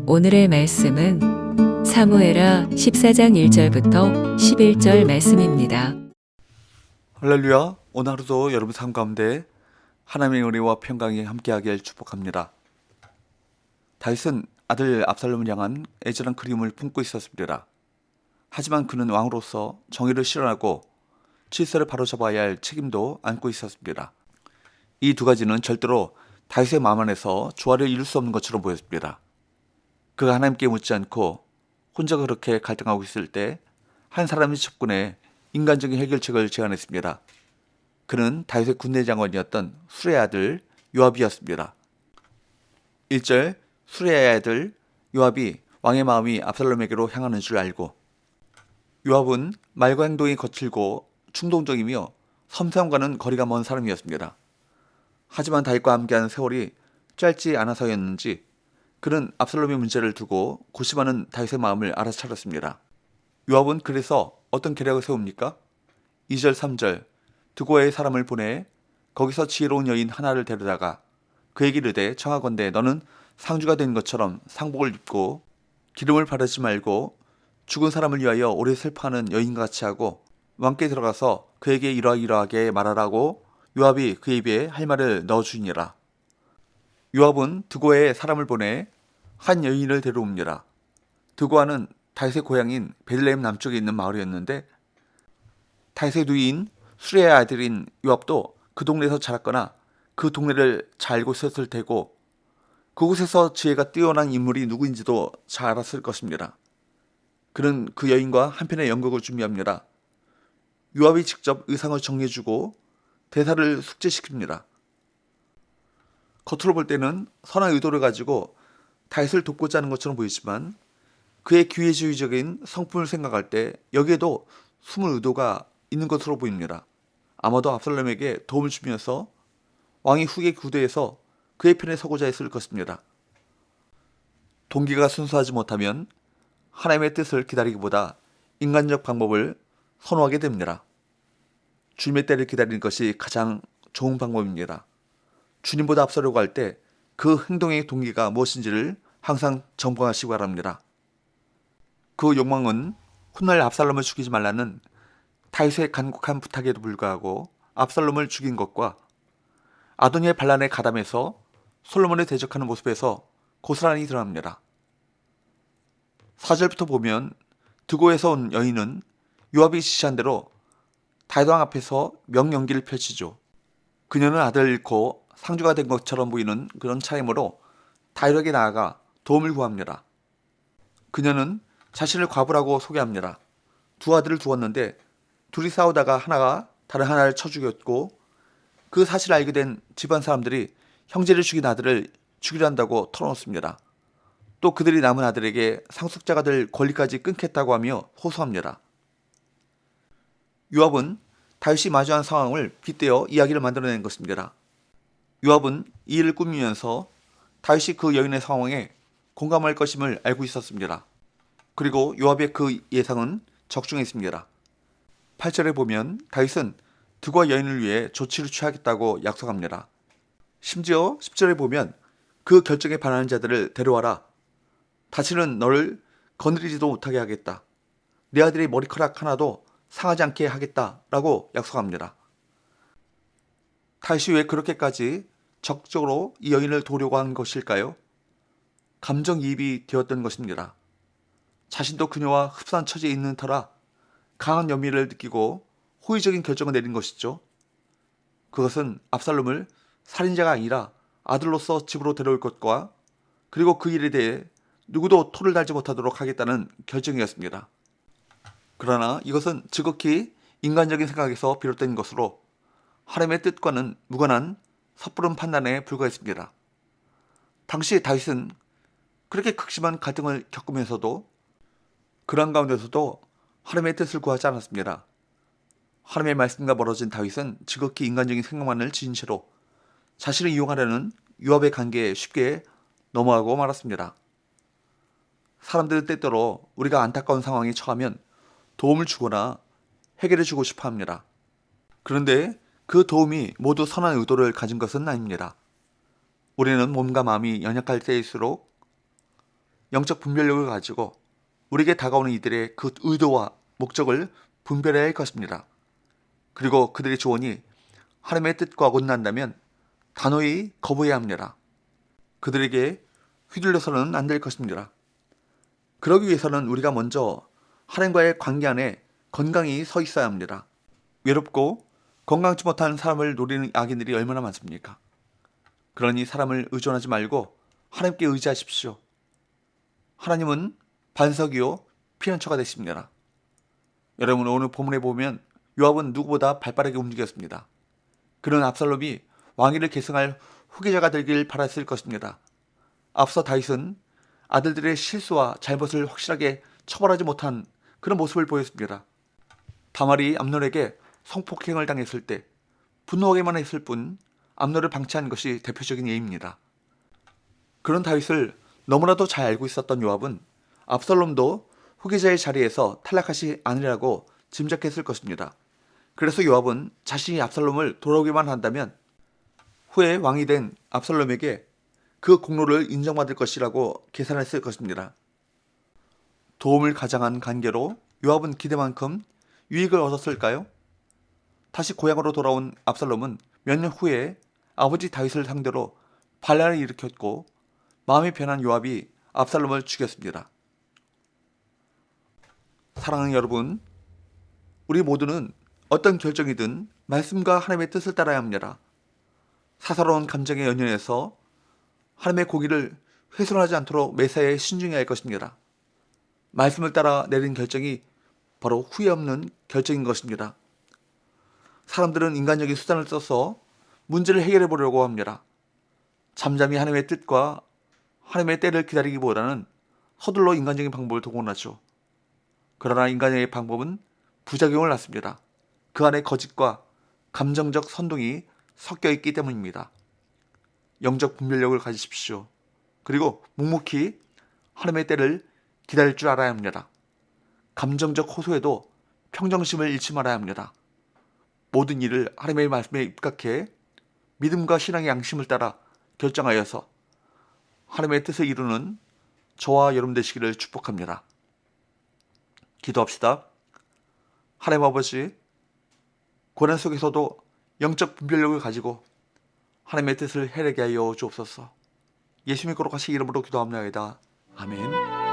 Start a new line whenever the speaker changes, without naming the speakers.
오늘의 말씀은 사무엘하 14장 1절부터 11절 말씀입니다.
할렐루야. 오늘 하루도 여러분 삶 가운데 하나님의 은혜와 평강이 함께하길 축복합니다. 다윗은 아들 압살롬을 향한 애절한 그리움을 품고 있었습니다. 하지만 그는 왕으로서 정의를 실현하고 질서를 바로잡아야 할 책임도 안고 있었습니다. 이 두 가지는 절대로 다윗의 마음 안에서 조화를 이룰 수 없는 것처럼 보였습니다. 그가 하나님께 묻지 않고 혼자 그렇게 갈등하고 있을 때 한 사람이 접근해 인간적인 해결책을 제안했습니다. 그는 다윗의 군대 장관이었던 수레의 아들 요압이었습니다. 1절 수레의 아들 요압이 왕의 마음이 압살롬에게로 향하는 줄 알고, 요압은 말과 행동이 거칠고 충동적이며 섬세함과는 거리가 먼 사람이었습니다. 하지만 다윗과 함께하는 세월이 짧지 않아서였는지 그는 압살롬의 문제를 두고 고심하는 다윗의 마음을 알아차렸습니다. 요압은 그래서 어떤 계략을 세웁니까? 2절 3절 드고아의 사람을 보내 거기서 지혜로운 여인 하나를 데려다가 그에게 이르되 청하건대 너는 상주가 된 것처럼 상복을 입고 기름을 바르지 말고 죽은 사람을 위하여 오래 슬퍼하는 여인과 같이 하고 왕께 들어가서 그에게 이러이러하게 말하라고 요압이 그 입에 할 말을 넣어주니라. 요압은 드고아의 사람을 보내 한 여인을 데려옵니다. 드고아는 다윗의 고향인 베들레헴 남쪽에 있는 마을이었는데 다윗의 누이인 수레의 아들인 요압도 그 동네에서 자랐거나 그 동네를 잘 알고 있었을 테고 그곳에서 지혜가 뛰어난 인물이 누구인지도 잘 알았을 것입니다. 그는 그 여인과 한편의 연극을 준비합니다. 요압이 직접 의상을 정리해주고 대사를 숙제시킵니다. 겉으로 볼 때는 선한 의도를 가지고 다윗을 돕고자 하는 것처럼 보이지만 그의 기회주의적인 성품을 생각할 때 여기에도 숨은 의도가 있는 것으로 보입니다. 아마도 압살롬에게 도움을 주면서 왕이 후계 구대에서 그의 편에 서고자 했을 것입니다. 동기가 순수하지 못하면 하나님의 뜻을 기다리기보다 인간적 방법을 선호하게 됩니다. 주님의 때를 기다리는 것이 가장 좋은 방법입니다. 주님보다 앞서려고 할 때 그 행동의 동기가 무엇인지를 항상 점검하시기 바랍니다. 그 욕망은 훗날 압살롬을 죽이지 말라는 다윗의 간곡한 부탁에도 불구하고 압살롬을 죽인 것과 아도니의 반란에 가담해서 솔로몬을 대적하는 모습에서 고스란히 드러납니다. 4절부터 보면 드고에서 온 여인은 요압이 지시한 대로 다윗 왕 앞에서 명연기를 펼치죠. 그녀는 아들을 잃고 상주가 된 것처럼 보이는 그런 차림으로 다윗에게 나아가 도움을 구합니다. 그녀는 자신을 과부라고 소개합니다. 두 아들을 두었는데 둘이 싸우다가 하나가 다른 하나를 쳐 죽였고 그 사실을 알게 된 집안 사람들이 형제를 죽인 아들을 죽이려 한다고 털어놓습니다. 또 그들이 남은 아들에게 상속자가 될 권리까지 끊겠다고 하며 호소합니다. 요압은 다윗이 마주한 상황을 빗대어 이야기를 만들어낸 것입니다. 요압은 이 일을 꾸미면서 다윗이 그 여인의 상황에 공감할 것임을 알고 있었습니다. 그리고 요압의 그 예상은 적중했습니다. 8절에 보면 다윗은 드고아 여인을 위해 조치를 취하겠다고 약속합니다. 심지어 10절에 보면 그 결정에 반하는 자들을 데려와라. 다시는 너를 거느리지도 못하게 하겠다. 내 아들의 머리카락 하나도 상하지 않게 하겠다 라고 약속합니다. 다윗이 왜 그렇게까지 적극적으로 이 여인을 도우려고 한 것일까요? 감정이입이 되었던 것입니다. 자신도 그녀와 흡사한 처지에 있는 터라 강한 연민을 느끼고 호의적인 결정을 내린 것이죠. 그것은 압살롬을 살인자가 아니라 아들로서 집으로 데려올 것과 그리고 그 일에 대해 누구도 토를 달지 못하도록 하겠다는 결정이었습니다. 그러나 이것은 지극히 인간적인 생각에서 비롯된 것으로 하나님의 뜻과는 무관한 섣부른 판단에 불과했습니다. 당시 다윗은 그렇게 극심한 갈등을 겪으면서도 그런 가운데서도 하나님의 뜻을 구하지 않았습니다. 하나님의 말씀과 멀어진 다윗은 지극히 인간적인 생각만을 지닌 채로 자신을 이용하려는 요압의 관계에 쉽게 넘어가고 말았습니다. 사람들은 때때로 우리가 안타까운 상황에 처하면 도움을 주거나 해결해 주고 싶어 합니다. 그런데 그 도움이 모두 선한 의도를 가진 것은 아닙니다. 우리는 몸과 마음이 연약할 때일수록 영적 분별력을 가지고 우리에게 다가오는 이들의 그 의도와 목적을 분별해야 할 것입니다. 그리고 그들의 조언이 하나님의 뜻과 어긋난다면 단호히 거부해야 합니다. 그들에게 휘둘려서는 안 될 것입니다. 그러기 위해서는 우리가 먼저 하나님과의 관계 안에 건강히 서 있어야 합니다. 외롭고 건강치 못한 사람을 노리는 악인들이 얼마나 많습니까? 그러니 사람을 의존하지 말고 하나님께 의지하십시오. 하나님은 반석이요 피난처가 되십니다. 여러분, 오늘 본문에 보면 요압은 누구보다 발빠르게 움직였습니다. 그는 압살롬이 왕위를 계승할 후계자가 되길 바랐을 것입니다. 앞서 다윗은 아들들의 실수와 잘못을 확실하게 처벌하지 못한 그런 모습을 보였습니다. 다말이 암논에게 성폭행을 당했을 때 분노하게만 했을 뿐 암논을 방치한 것이 대표적인 예입니다. 그런 다윗을 너무나도 잘 알고 있었던 요압은 압살롬도 후계자의 자리에서 탈락하지 않으려고 짐작했을 것입니다. 그래서 요압은 자신이 압살롬을 돌아오기만 한다면 후에 왕이 된 압살롬에게 그 공로를 인정받을 것이라고 계산했을 것입니다. 도움을 가장한 관계로 요압은 기대만큼 유익을 얻었을까요? 다시 고향으로 돌아온 압살롬은 몇 년 후에 아버지 다윗을 상대로 반란을 일으켰고 마음이 변한 요압이 압살롬을 죽였습니다. 사랑하는 여러분, 우리 모두는 어떤 결정이든 말씀과 하나님의 뜻을 따라야 합니다. 사사로운 감정에 연연해서 하나님의 공의를 훼손하지 않도록 매사에 신중해야 할 것입니다. 말씀을 따라 내린 결정이 바로 후회 없는 결정인 것입니다. 사람들은 인간적인 수단을 써서 문제를 해결해 보려고 합니다. 잠잠히 하나님의 뜻과 하나님의 때를 기다리기보다는 서둘러 인간적인 방법을 동원하죠. 그러나 인간의 방법은 부작용을 낳습니다. 그 안에 거짓과 감정적 선동이 섞여 있기 때문입니다. 영적 분별력을 가지십시오. 그리고 묵묵히 하나님의 때를 기다릴 줄 알아야 합니다. 감정적 호소에도 평정심을 잃지 말아야 합니다. 모든 일을 하나님의 말씀에 입각해 믿음과 신앙의 양심을 따라 결정하여서 하나님의 뜻을 이루는 저와 여러분 되시기를 축복합니다. 기도합시다. 하나님 아버지, 고난 속에서도 영적 분별력을 가지고 하나님의 뜻을 해내게 하여 주옵소서. 예수님의 거룩하신 이름으로 기도합니다. 아멘.